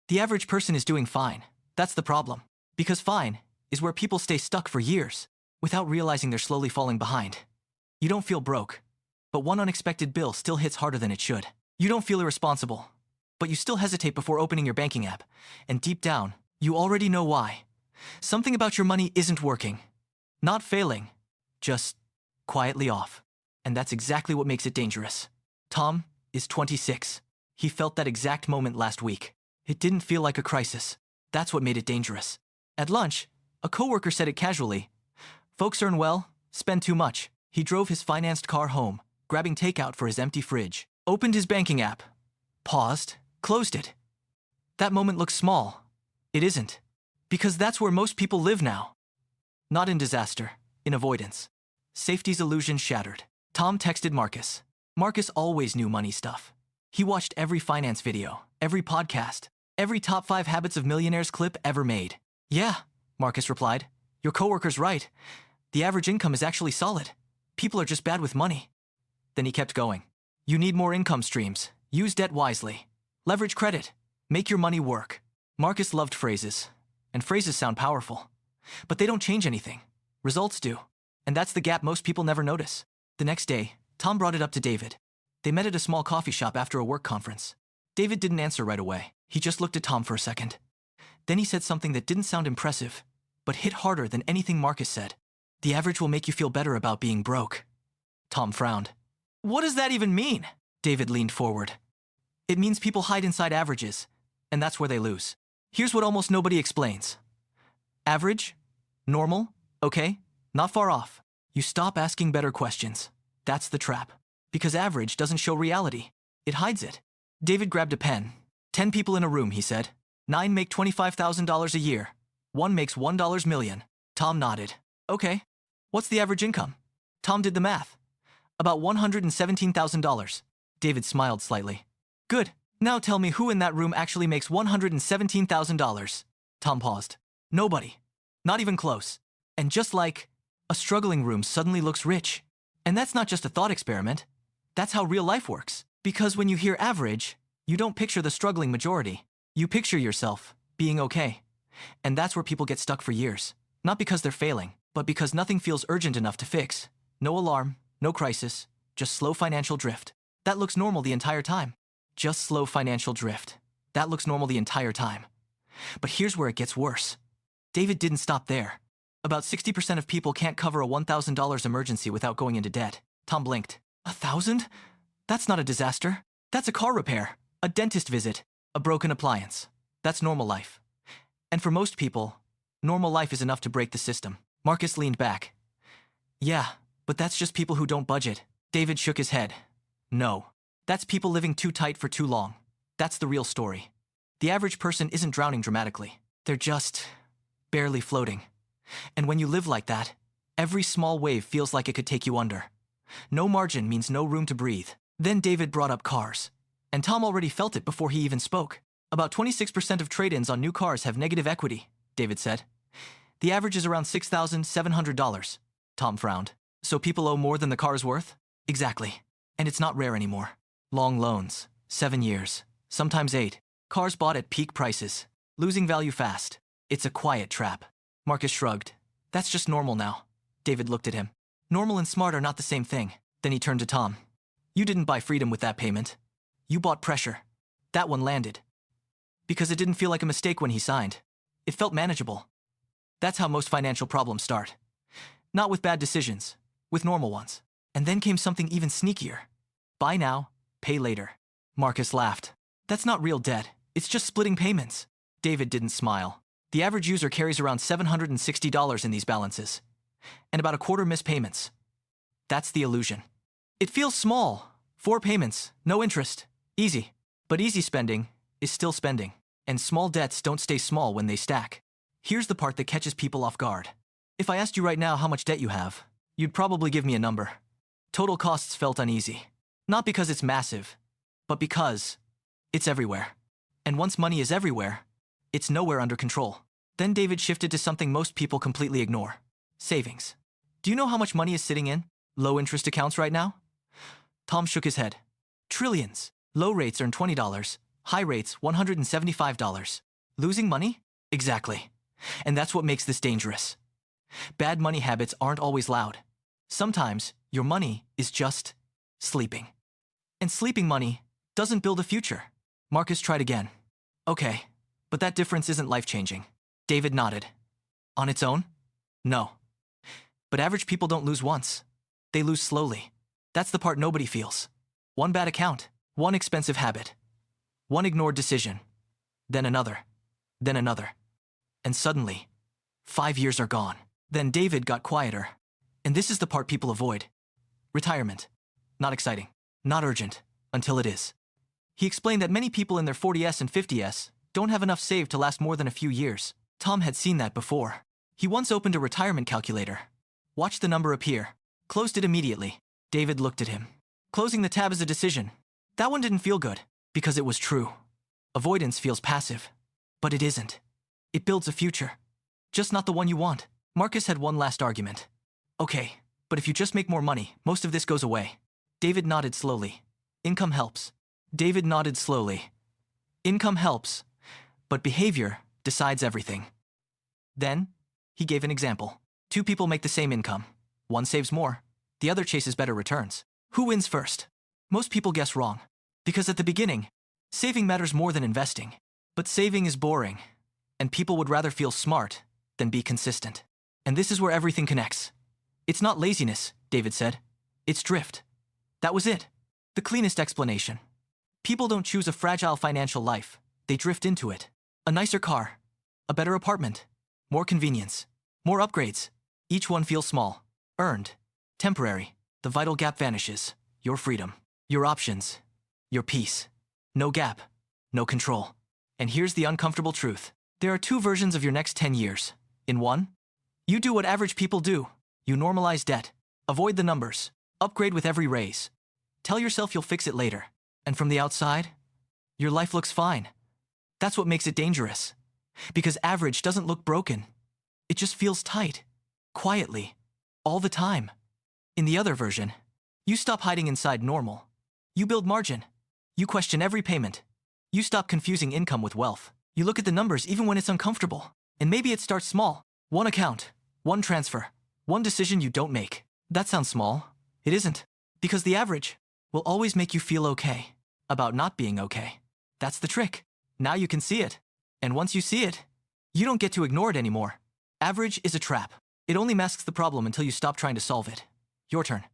The average person is doing fine. That's the problem. Because fine is where people stay stuck for years without realizing they're slowly falling behind. You don't feel broke, but one unexpected bill still hits harder than it should. You don't feel irresponsible, but you still hesitate before opening your banking app, and deep down, you already know why. Something about your money isn't working. Not failing, just quietly off. And that's exactly what makes it dangerous. Tom is 26. He felt that exact moment last week. It didn't feel like a crisis. That's what made it dangerous. At lunch, a coworker said it casually. Folks earn well, spend too much. He drove his financed car home, grabbing takeout for his empty fridge, opened his banking app, paused, closed it. That moment looks small. It isn't. Because that's where most people live now. Not in disaster, in avoidance. Safety's illusion shattered. Tom texted Marcus. Marcus always knew money stuff. He watched every finance video, every podcast, every top 5 habits of millionaires clip ever made. Yeah, Marcus replied. Your coworker's right. The average income is actually solid. People are just bad with money. Then he kept going. You need more income streams. Use debt wisely. Leverage credit. Make your money work. Marcus loved phrases. And phrases sound powerful. But they don't change anything. Results do. And that's the gap most people never notice. The next day, Tom brought it up to David. They met at a small coffee shop after a work conference. David didn't answer right away. He just looked at Tom for a second. Then he said something that didn't sound impressive, but hit harder than anything Marcus said. The average will make you feel better about being broke. Tom frowned. What does that even mean? David leaned forward. It means people hide inside averages, and that's where they lose. Here's what almost nobody explains. Average, normal, okay, not far off. You stop asking better questions. That's the trap. Because average doesn't show reality. It hides it. David grabbed a pen. 10 people in a room, he said. 9 make $25,000 a year. 1 makes $1 million. Tom nodded. Okay. What's the average income? Tom did the math. About $117,000. David smiled slightly. Good. Now tell me who in that room actually makes $117,000. Tom paused. Nobody. Not even close. And just like, a struggling room suddenly looks rich. And that's not just a thought experiment. That's how real life works. Because when you hear average, you don't picture the struggling majority. You picture yourself being okay. And that's where people get stuck for years. Not because they're failing, but because nothing feels urgent enough to fix. No alarm, no crisis, just slow financial drift. That looks normal the entire time. Just slow financial drift. That looks normal the entire time. But here's where it gets worse. David didn't stop there. About 60% of people can't cover a $1,000 emergency without going into debt. Tom blinked. 1,000? That's not a disaster. That's a car repair, a dentist visit, a broken appliance. That's normal life. And for most people, normal life is enough to break the system. Marcus leaned back. Yeah, but that's just people who don't budget. David shook his head. No. That's people living too tight for too long. That's the real story. The average person isn't drowning dramatically. They're just barely floating. And when you live like that, every small wave feels like it could take you under. No margin means no room to breathe. Then David brought up cars. And Tom already felt it before he even spoke. About 26% of trade-ins on new cars have negative equity, David said. The average is around $6,700. Tom frowned. So people owe more than the car's worth? Exactly. And it's not rare anymore. Long loans, 7 years, sometimes 8. Cars bought at peak prices, losing value fast. It's a quiet trap. Marcus shrugged. That's just normal now. David looked at him. Normal and smart are not the same thing. Then he turned to Tom. You didn't buy freedom with that payment. You bought pressure. That one landed. Because it didn't feel like a mistake when he signed. It felt manageable. That's how most financial problems start. Not with bad decisions, with normal ones. And then came something even sneakier. Buy now, pay later. Marcus laughed. That's not real debt. It's just splitting payments. David didn't smile. The average user carries around $760 in these balances. And about a quarter miss payments. That's the illusion. It feels small. 4 payments, no interest. Easy. But easy spending is still spending. And small debts don't stay small when they stack. Here's the part that catches people off guard. If I asked you right now how much debt you have, you'd probably give me a number. Total costs felt uneasy. Not because it's massive, but because it's everywhere. And once money is everywhere, it's nowhere under control. Then David shifted to something most people completely ignore. Savings. Do you know how much money is sitting in low-interest accounts right now? Tom shook his head. Trillions. Low rates earn $20, High rates, $175. Losing money? Exactly. And that's what makes this dangerous. Bad money habits aren't always loud. Sometimes your money is just sleeping. And sleeping money doesn't build a future. Marcus tried again. Okay, but that difference isn't life-changing. David nodded. On its own? No. But average people don't lose once. They lose slowly. That's the part nobody feels. One bad account, one expensive habit, one ignored decision, then another, and suddenly, 5 years are gone. Then David got quieter. And this is the part people avoid. Retirement. Not exciting, not urgent, until it is. He explained that many people in their 40s and 50s don't have enough saved to last more than a few years. Tom had seen that before. He once opened a retirement calculator, watched the number appear, closed it immediately. David looked at him. Closing the tab is a decision. That one didn't feel good, because it was true. Avoidance feels passive, but it isn't. It builds a future, just not the one you want. Marcus had one last argument. Okay, but if you just make more money, most of this goes away. David nodded slowly. Income helps. David nodded slowly. Income helps, but behavior decides everything. Then, he gave an example. 2 people make the same income. One saves more, the other chases better returns. Who wins first? Most people guess wrong. Because at the beginning, saving matters more than investing. But saving is boring, and people would rather feel smart than be consistent. And this is where everything connects. It's not laziness, David said. It's drift. That was it. The cleanest explanation. People don't choose a fragile financial life. They drift into it. A nicer car, a better apartment, more convenience, more upgrades. Each one feels small, earned, temporary. The vital gap vanishes. Your freedom, your options, your peace. No gap, no control. And here's the uncomfortable truth. There are 2 versions of your next 10 years. In one, you do what average people do. You normalize debt, avoid the numbers, upgrade with every raise. Tell yourself you'll fix it later. And from the outside, your life looks fine. That's what makes it dangerous. Because average doesn't look broken. It just feels tight, quietly, all the time. In the other version, you stop hiding inside normal. You build margin. You question every payment. You stop confusing income with wealth. You look at the numbers even when it's uncomfortable. And maybe it starts small. One account, one transfer, one decision you don't make. That sounds small. It isn't. Because the average will always make you feel okay about not being okay. That's the trick. Now you can see it. And once you see it, you don't get to ignore it anymore. Average is a trap. It only masks the problem until you stop trying to solve it. Your turn.